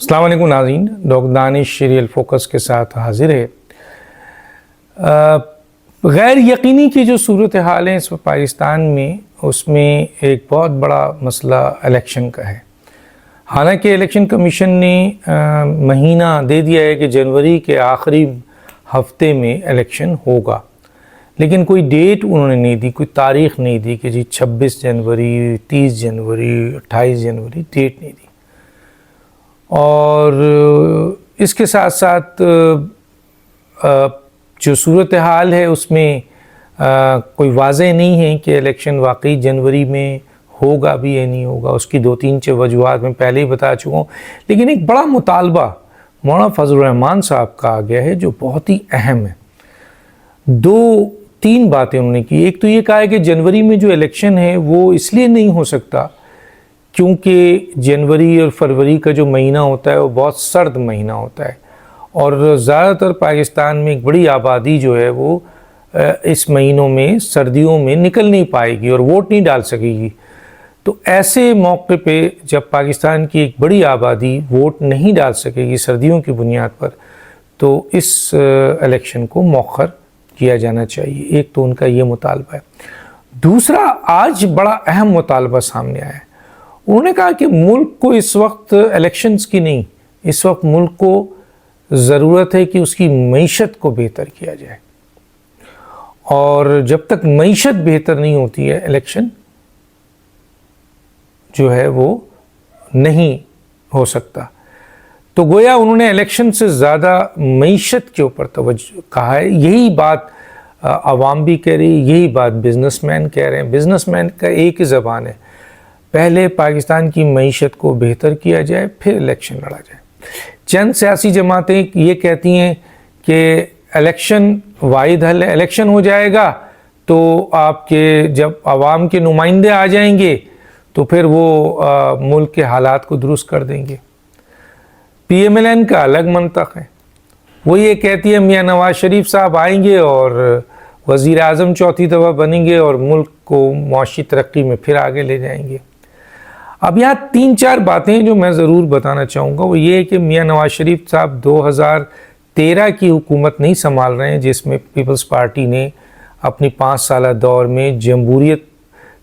السلام علیکم ناظرین، ڈاکٹر دانش سیریل فوکس کے ساتھ حاضر ہے۔ غیر یقینی کی جو صورتحال ہے اس وقت پاکستان میں، اس میں ایک بہت بڑا مسئلہ الیکشن کا ہے۔ حالانکہ الیکشن کمیشن نے مہینہ دے دیا ہے کہ جنوری کے آخری ہفتے میں الیکشن ہوگا، لیکن کوئی ڈیٹ انہوں نے نہیں دی، کوئی تاریخ نہیں دی کہ جی 26 جنوری 30 جنوری 28 جنوری، ڈیٹ نہیں دی۔ اور اس کے ساتھ ساتھ جو صورتحال ہے اس میں کوئی واضح نہیں ہے کہ الیکشن واقعی جنوری میں ہوگا بھی یا نہیں ہوگا۔ اس کی 2-3 وجوہات میں پہلے ہی بتا چکا ہوں، لیکن ایک بڑا مطالبہ مولانا فضل الرحمان صاحب کا آ گیا ہے جو بہت ہی اہم ہے۔ 2-3 باتیں انہوں نے کی۔ ایک تو یہ کہا ہے کہ جنوری میں جو الیکشن ہے وہ اس لیے نہیں ہو سکتا کیونکہ جنوری اور فروری کا جو مہینہ ہوتا ہے وہ بہت سرد مہینہ ہوتا ہے، اور زیادہ تر پاکستان میں ایک بڑی آبادی جو ہے وہ اس مہینوں میں سردیوں میں نکل نہیں پائے گی اور ووٹ نہیں ڈال سکے گی۔ تو ایسے موقع پہ جب پاکستان کی ایک بڑی آبادی ووٹ نہیں ڈال سکے گی سردیوں کی بنیاد پر، تو اس الیکشن کو مؤخر کیا جانا چاہیے۔ ایک تو ان کا یہ مطالبہ ہے۔ دوسرا، آج بڑا اہم مطالبہ سامنے آیا ہے۔ انہوں نے کہا کہ ملک کو اس وقت الیکشنز کی نہیں، اس وقت ملک کو ضرورت ہے کہ اس کی معیشت کو بہتر کیا جائے، اور جب تک معیشت بہتر نہیں ہوتی ہے الیکشن جو ہے وہ نہیں ہو سکتا۔ تو گویا انہوں نے الیکشن سے زیادہ معیشت کے اوپر توجہ کہا ہے۔ یہی بات عوام بھی کہہ رہی ہے، یہی بات بزنس مین کہہ رہے ہیں۔ بزنس مین کا ایک ہی زبان ہے، پہلے پاکستان کی معیشت کو بہتر کیا جائے پھر الیکشن لڑا جائے۔ چند سیاسی جماعتیں یہ کہتی ہیں کہ الیکشن واحد حل ہے، الیکشن ہو جائے گا تو آپ کے جب عوام کے نمائندے آ جائیں گے تو پھر وہ ملک کے حالات کو درست کر دیں گے۔ پی ایم ایل این کا الگ منطق ہے، وہ یہ کہتی ہے میاں نواز شریف صاحب آئیں گے اور وزیر اعظم چوتھی دفعہ بنیں گے اور ملک کو معاشی ترقی میں پھر آگے لے جائیں گے۔ اب یہاں 3-4 باتیں جو میں ضرور بتانا چاہوں گا، وہ یہ ہے کہ میاں نواز شریف صاحب 2013 کی حکومت نہیں سنبھال رہے ہیں جس میں پیپلز پارٹی نے اپنی 5 سالہ دور میں جمہوریت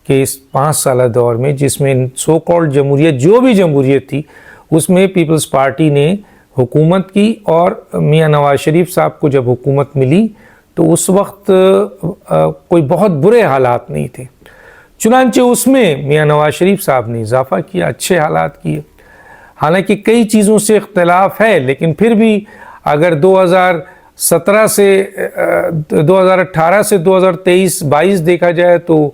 کے اس 5 سالہ دور میں، جس میں سو کالڈ جمہوریت جو بھی جمہوریت تھی اس میں پیپلز پارٹی نے حکومت کی، اور میاں نواز شریف صاحب کو جب حکومت ملی تو اس وقت کوئی بہت برے حالات نہیں تھے، چنانچہ اس میں میاں نواز شریف صاحب نے اضافہ کیا، اچھے حالات کیے۔ حالانکہ کئی چیزوں سے اختلاف ہے، لیکن پھر بھی اگر 2018 سے 2023-22 دیکھا جائے تو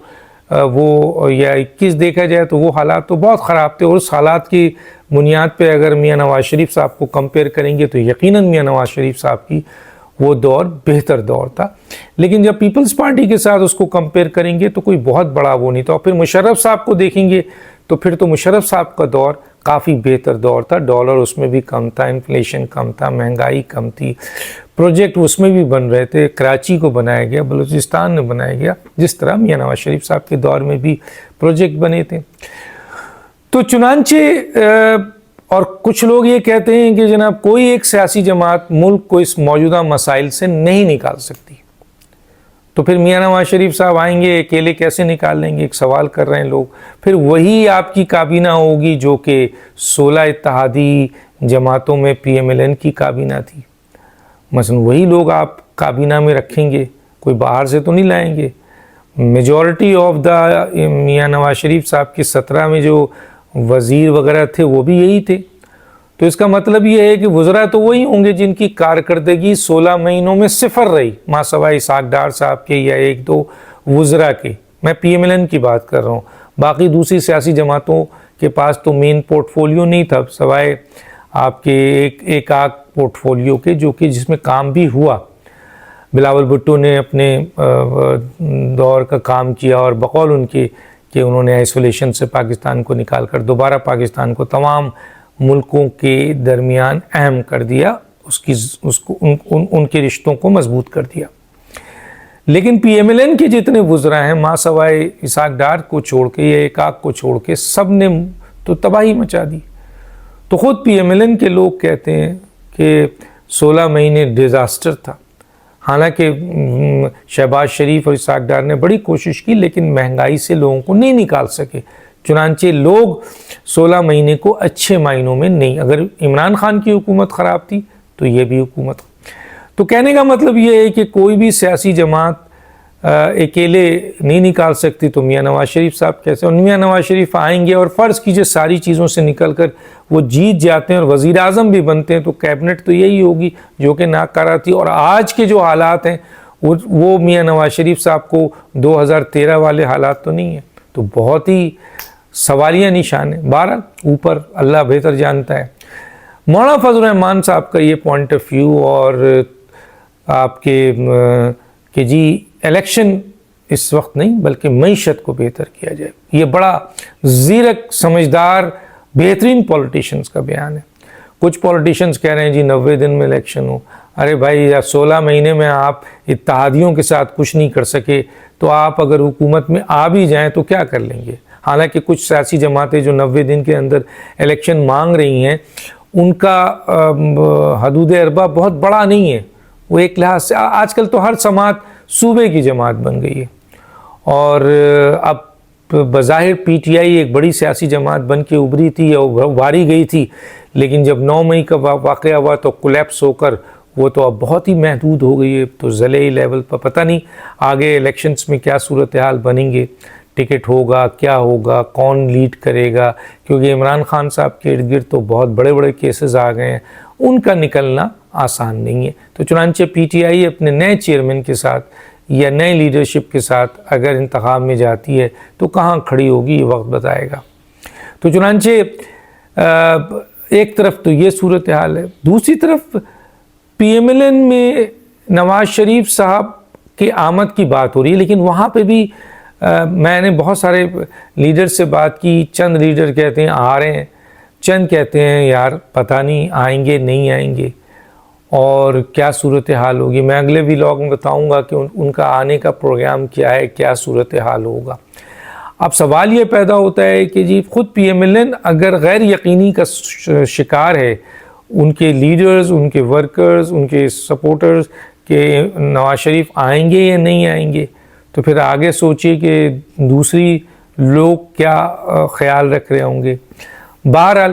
وہ، یا 21 دیکھا جائے تو وہ حالات تو بہت خراب تھے، اور اس حالات کی بنیاد پہ اگر میاں نواز شریف صاحب کو کمپیئر کریں گے تو یقیناً میاں نواز شریف صاحب کی وہ دور بہتر دور تھا۔ لیکن جب پیپلز پارٹی کے ساتھ اس کو کمپیئر کریں گے تو کوئی بہت بڑا وہ نہیں تھا، اور پھر مشرف صاحب کو دیکھیں گے تو پھر تو مشرف صاحب کا دور کافی بہتر دور تھا، ڈالر اس میں بھی کم تھا، انفلیشن کم تھا، مہنگائی کم تھی، پروجیکٹ اس میں بھی بن رہے تھے، کراچی کو بنایا گیا، بلوچستان میں بنایا گیا، جس طرح میاں نواز شریف صاحب کے دور میں بھی پروجیکٹ بنے تھے۔ تو چنانچہ اور کچھ لوگ یہ کہتے ہیں کہ جناب کوئی ایک سیاسی جماعت ملک کو اس موجودہ مسائل سے نہیں نکال سکتی، تو پھر میاں نواز شریف صاحب آئیں گے اکیلے کیسے نکال لیں گے، ایک سوال کر رہے ہیں لوگ۔ پھر وہی آپ کی کابینہ ہوگی جو کہ 16 اتحادی جماعتوں میں پی ایم ایل این کی کابینہ تھی، مثلا وہی لوگ آپ کابینہ میں رکھیں گے، کوئی باہر سے تو نہیں لائیں گے۔ Majority of the Mian Nawaz Sharif صاحب کی 17 میں جو وزیر وغیرہ تھے وہ بھی یہی تھے، تو اس کا مطلب یہ ہے کہ وزراء تو وہی ہوں گے جن کی کارکردگی 16 مہینوں میں صفر رہی، ماں سوائے اسحاق ڈار صاحب کے یا 1-2 وزراء کے۔ میں پی ایم ایل این کی بات کر رہا ہوں، باقی دوسری سیاسی جماعتوں کے پاس تو مین پورٹ فولیو نہیں تھا سوائے آپ کے ایک آدھ پورٹ فولیو کے، جو کہ جس میں کام بھی ہوا۔ بلاول بھٹو نے اپنے دور کا کام کیا، اور بقول ان کے کہ انہوں نے آئسولیشن سے پاکستان کو نکال کر دوبارہ پاکستان کو تمام ملکوں کے درمیان اہم کر دیا، ان کے رشتوں کو مضبوط کر دیا۔ لیکن پی ایم ایل این کے جتنے وزراء ہیں، ماں سوائے اسحاق ڈار کو چھوڑ کے یا ایک آدھ کو چھوڑ کے، سب نے تو تباہی مچا دی۔ تو خود پی ایم ایل این کے لوگ کہتے ہیں کہ 16 مہینے ڈیزاسٹر تھا. حالانکہ شہباز شریف اور اسحاق ڈار نے بڑی کوشش کی لیکن مہنگائی سے لوگوں کو نہیں نکال سکے. چنانچہ لوگ 16 مہینے کو اچھے معنوں میں نہیں, اگر عمران خان کی حکومت خراب تھی تو یہ بھی حکومت. تو کہنے کا مطلب یہ ہے کہ کوئی بھی سیاسی جماعت اکیلے نہیں نکال سکتی, تو میاں نواز شریف صاحب کیسے؟ اور میاں نواز شریف آئیں گے اور فرض کیجئے ساری چیزوں سے نکل کر وہ جیت جاتے ہیں اور وزیر اعظم بھی بنتے ہیں, تو کیبنٹ تو یہی ہوگی جو کہ ناکارہ تھی. اور آج کے جو حالات ہیں وہ میاں نواز شریف صاحب کو 2013 والے حالات تو نہیں ہیں, تو بہت ہی سوالیہ نشان ہے. بہرحال اوپر اللہ بہتر جانتا ہے. مولانا فضل الرحمان صاحب کا یہ پوائنٹ آف ویو اور آپ کے کہ جی الیکشن اس وقت نہیں بلکہ معیشت کو بہتر کیا جائے, یہ بڑا زیرک سمجھدار بہترین پولیٹیشنز کا بیان ہے. کچھ پولیٹیشنز کہہ رہے ہیں جی 90 دن میں الیکشن ہو. ارے بھائی 16 مہینے میں آپ اتحادیوں کے ساتھ کچھ نہیں کر سکے تو آپ اگر حکومت میں آ بھی جائیں تو کیا کر لیں گے؟ حالانکہ کچھ سیاسی جماعتیں جو 90 دن کے اندر الیکشن مانگ رہی ہیں ان کا حدود اربا بہت بڑا نہیں ہے. وہ ایک لحاظ سے آج کل تو ہر سماعت صوبے کی جماعت بن گئی ہے, اور اب بظاہر پی ٹی آئی ایک بڑی سیاسی جماعت بن کے ابھری تھی یا ابھاری گئی تھی, لیکن جب 9 مئی کا واقعہ ہوا تو کولیپس ہو کر وہ تو اب بہت ہی محدود ہو گئی ہے. تو ضلعی لیول پر پتہ نہیں آگے الیکشنز میں کیا صورتحال بنیں گے, ٹکٹ ہوگا, کیا ہوگا, کون لیڈ کرے گا, کیونکہ عمران خان صاحب کے ارد گرد تو بہت بڑے بڑے کیسز آ گئے ہیں, ان کا نکلنا آسان نہیں ہے. تو چنانچہ پی ٹی آئی اپنے نئے چیئرمین کے ساتھ یا نئے لیڈرشپ کے ساتھ اگر انتخاب میں جاتی ہے تو کہاں کھڑی ہوگی یہ وقت بتائے گا. تو چنانچہ ایک طرف تو یہ صورتحال ہے. دوسری طرف پی ایم ایل این میں نواز شریف صاحب کی آمد کی بات ہو رہی ہے, لیکن وہاں پہ بھی میں نے بہت سارے لیڈر سے بات کی. چند لیڈر کہتے ہیں آ رہے ہیں, چند کہتے ہیں یار پتہ نہیں آئیں گے نہیں آئیں گے اور کیا صورتحال ہوگی. میں اگلے ویلاگ میں بتاؤں گا کہ ان کا آنے کا پروگرام کیا ہے, کیا صورتحال ہوگا. اب سوال یہ پیدا ہوتا ہے کہ جی خود پی ایم ایل این اگر غیر یقینی کا شکار ہے, ان کے لیڈرز, ان کے ورکرز, ان کے سپورٹرز کہ نواز شریف آئیں گے یا نہیں آئیں گے, تو پھر آگے سوچیے کہ دوسری لوگ کیا خیال رکھ رہے ہوں گے. بہرحال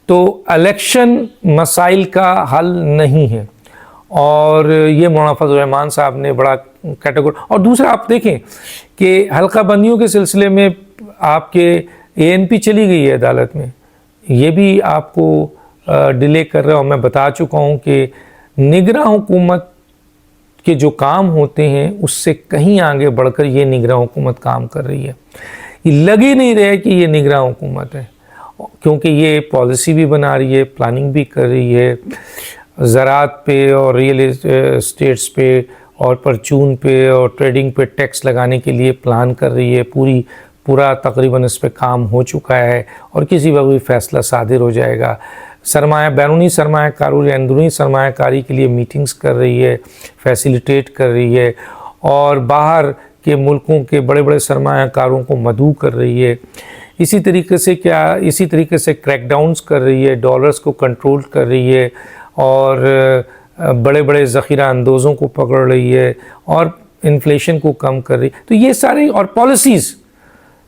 تو الیکشن مسائل کا حل نہیں ہے, اور یہ مولانا فضل الرحمان صاحب نے بڑا کیٹیگور. اور دوسرا آپ دیکھیں کہ حلقہ بندیوں کے سلسلے میں آپ کے اے این پی چلی گئی ہے عدالت میں, یہ بھی آپ کو ڈیلے کر رہا ہے. اور میں بتا چکا ہوں کہ نگراں حکومت کے جو کام ہوتے ہیں اس سے کہیں آگے بڑھ کر یہ نگراں حکومت کام کر رہی ہے. یہ لگ ہی نہیں رہے کہ یہ نگراں حکومت ہے, کیونکہ یہ پالیسی بھی بنا رہی ہے, پلاننگ بھی کر رہی ہے, زراعت پہ اور ریئل اسٹیٹس پہ اور پرچون پہ اور ٹریڈنگ پہ ٹیکس لگانے کے لیے پلان کر رہی ہے. پورا تقریباً اس پہ کام ہو چکا ہے اور کسی وقت بھی فیصلہ صادر ہو جائے گا. بیرونی سرمایہ کاروں یا اندرونی سرمایہ کاری کے لیے میٹنگز کر رہی ہے, فیسیلیٹیٹ کر رہی ہے, اور باہر کے ملکوں کے بڑے بڑے سرمایہ کاروں کو مدعو کر رہی ہے. اسی طریقے سے کریک ڈاؤنز کر رہی ہے, ڈالرز کو کنٹرول کر رہی ہے, اور بڑے بڑے ذخیرہ اندوزوں کو پکڑ رہی ہے, اور انفلیشن کو کم کر رہی ہے. تو یہ سارے اور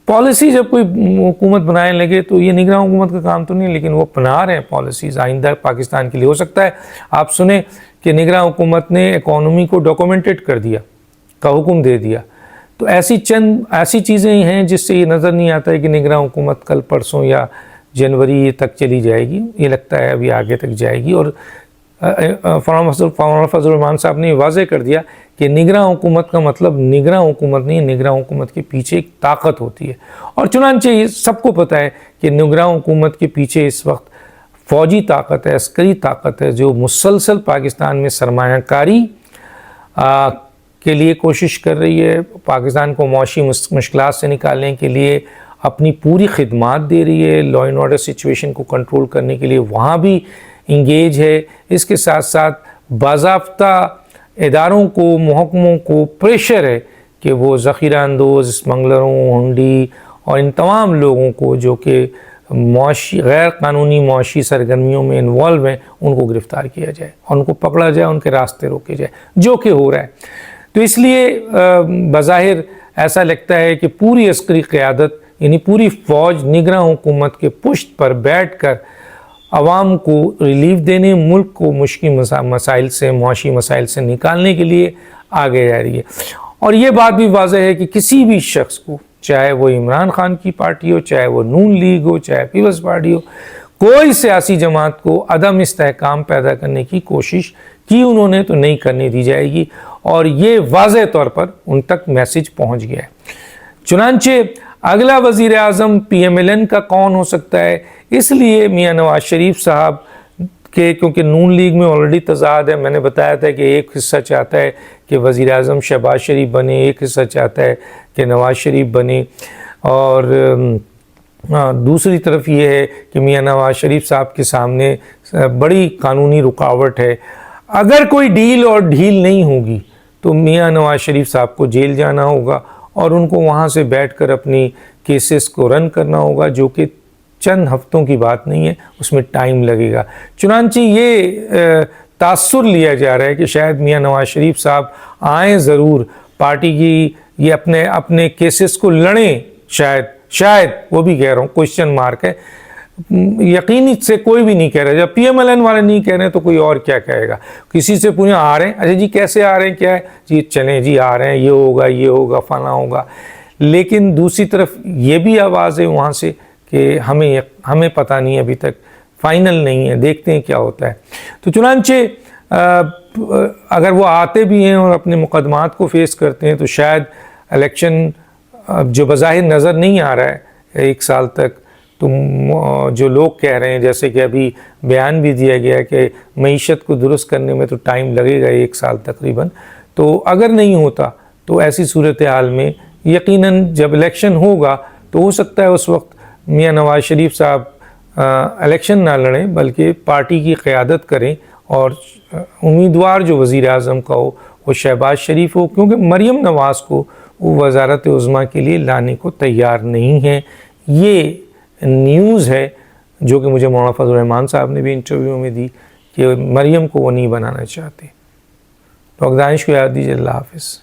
پالیسی جب کوئی حکومت بنانے لگے تو یہ نگراں حکومت کا کام تو نہیں, لیکن وہ بنا رہے ہیں پالیسیز آئندہ پاکستان کے لیے. ہو سکتا ہے آپ سنیں کہ نگراں حکومت نے اکانومی کو ڈاکومنٹڈ کر دیا کا حکم دے دیا. تو ایسی چیزیں ہیں جس سے یہ نظر نہیں آتا ہے کہ نگراں حکومت کل پرسوں یا جنوری تک چلی جائے گی. یہ لگتا ہے ابھی آگے تک جائے گی. اور مولانا فضل الرحمان صاحب نے واضح کر دیا کہ نگراں حکومت کا مطلب نگراں حکومت نہیں, نگراں حکومت کے پیچھے ایک طاقت ہوتی ہے. اور چنانچہ یہ سب کو پتہ ہے کہ نگراں حکومت کے پیچھے اس وقت فوجی طاقت ہے, عسکری طاقت ہے, جو مسلسل پاکستان میں سرمایہ کاری کے لیے کوشش کر رہی ہے, پاکستان کو معاشی مشکلات سے نکالنے کے لیے اپنی پوری خدمات دے رہی ہے, لا اینڈ آرڈر سچویشن کو کنٹرول کرنے کے لیے وہاں بھی انگیج ہے. اس کے ساتھ ساتھ باضابطہ اداروں کو, محکموں کو پریشر ہے کہ وہ ذخیرہ اندوز, اسمگلروں, ہنڈی اور ان تمام لوگوں کو جو کہ معاشی غیر قانونی معاشی سرگرمیوں میں انوالو ہیں ان کو گرفتار کیا جائے، ان کو پکڑا جائے، ان کے راستے روکے جائے، جو کہ ہو رہا ہے۔ تو اس لیے بظاہر ایسا لگتا ہے کہ پوری عسکری قیادت یعنی پوری فوج نگراں حکومت کے پشت پر بیٹھ کر عوام کو ریلیف دینے، ملک کو مشکل مسائل سے، معاشی مسائل سے نکالنے کے لیے آگے جا رہی ہے۔ اور یہ بات بھی واضح ہے کہ کسی بھی شخص کو، چاہے وہ عمران خان کی پارٹی ہو، چاہے وہ نون لیگ ہو، چاہے پیپلز پارٹی ہو، کوئی سیاسی جماعت کو عدم استحکام پیدا کرنے کی کوشش کی انہوں نے تو نہیں کرنے دی جائے گی، اور یہ واضح طور پر ان تک میسج پہنچ گیا ہے۔ چنانچہ اگلا وزیر اعظم پی ایم ایل این کا کون ہو سکتا ہے، اس لیے میاں نواز شریف صاحب کے، کیونکہ نون لیگ میں آلریڈی تضاد ہے، میں نے بتایا تھا کہ ایک حصہ چاہتا ہے کہ وزیر اعظم شہباز شریف بنے، ایک حصہ چاہتا ہے کہ نواز شریف بنے، اور دوسری طرف یہ ہے کہ میاں نواز شریف صاحب کے سامنے بڑی قانونی رکاوٹ ہے۔ اگر کوئی ڈیل اور ڈھیل نہیں ہوگی تو میاں نواز شریف صاحب کو جیل جانا ہوگا اور ان کو وہاں سے بیٹھ کر اپنی کیسز کو رن کرنا ہوگا، جو کہ چند ہفتوں کی بات نہیں ہے، اس میں ٹائم لگے گا۔ چنانچہ یہ تاثر لیا جا رہا ہے کہ شاید میاں نواز شریف صاحب آئیں ضرور، پارٹی کی یہ اپنے کیسز کو لڑیں، شاید وہ بھی کہہ رہا ہوں، کوشچن مارک ہے، یقینی سے کوئی بھی نہیں کہہ رہا۔ جب پی ایم ایل این والے نہیں کہہ رہے ہیں تو کوئی اور کیا کہے گا؟ کسی سے پوچھیں آ رہے ہیں، اچھا جی کیسے آ رہے ہیں، کیا ہے جی، چلیں جی آ رہے ہیں، یہ ہوگا فلاں ہوگا۔ لیکن دوسری طرف یہ بھی آواز ہے وہاں سے کہ ہمیں پتہ نہیں، ابھی تک فائنل نہیں ہے، دیکھتے ہیں کیا ہوتا ہے۔ تو چنانچہ اگر وہ آتے بھی ہیں اور اپنے مقدمات کو فیس کرتے ہیں تو شاید الیکشن جو بظاہر نظر نہیں آ رہا ہے ایک سال تک، تو جو لوگ کہہ رہے ہیں، جیسے کہ ابھی بیان بھی دیا گیا کہ معیشت کو درست کرنے میں تو ٹائم لگے گا 1 سال تقریباً، تو اگر نہیں ہوتا تو ایسی صورتحال میں یقیناً جب الیکشن ہوگا تو ہو سکتا ہے اس وقت میاں نواز شریف صاحب الیکشن نہ لڑیں بلکہ پارٹی کی قیادت کریں، اور امیدوار جو وزیر اعظم کا ہو وہ شہباز شریف ہو، کیونکہ مریم نواز کو وہ وزارت عظمیٰ کے لیے لانے کو تیار نہیں ہیں۔ یہ نیوز ہے جو کہ مجھے مولانا فضل الرحمان صاحب نے بھی انٹرویو میں دی کہ مریم کو وہ نہیں بنانا چاہتے۔ تو دانش کو یاد دیجیے۔ اللہ حافظ۔